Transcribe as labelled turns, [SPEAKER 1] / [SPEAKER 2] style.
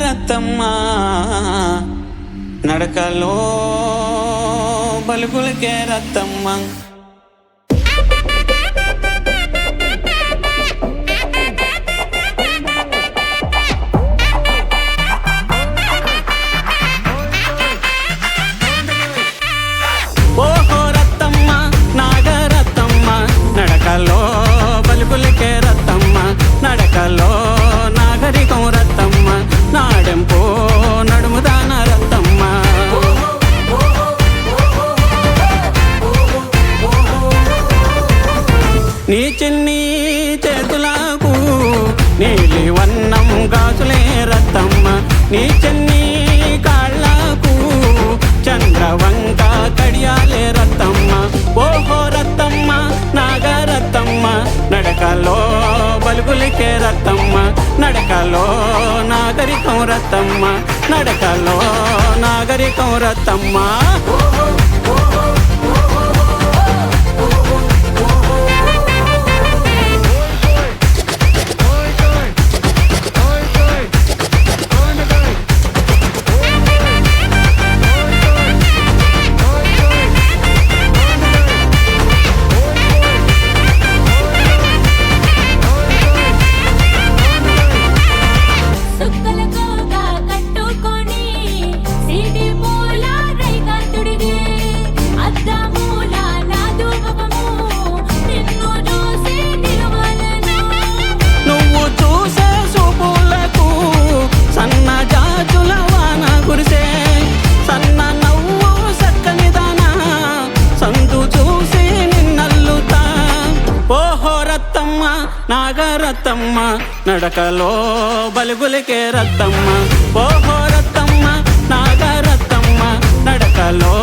[SPEAKER 1] రత్తమ్మ నడకలో బలుగులకే రత్తమ్మ. ఓహో రత్తమ్మ నాగరత్తమ్మ నడకలో బలుగులకే రత్తమ్మ నడకలో నాగరికం రత్తమ్మ నాడెంపో నడుముదాన రత్తమ్మ. నీ చిన్ని చేతులకు నీలి వన్నం గాజులే రత్తమ్మ నీ చిన్ని కాళ్ళకు చంద్రవంక కడియాలే రత్తమ్మ. ఓహో రత్తమ్మ నాగరత్తమ్మ నడకలో బలుగులకే రత్తమ్మ నడకలో నాగరికం రత్తమ్మ నడకలో నాగరికం రత్తమ్మ. నాగరత్తమ్మ నడకలో బలుగులకే రత్తమ్మ. ఓహో రత్తమ్మ నాగరత్తమ్మ నడకలో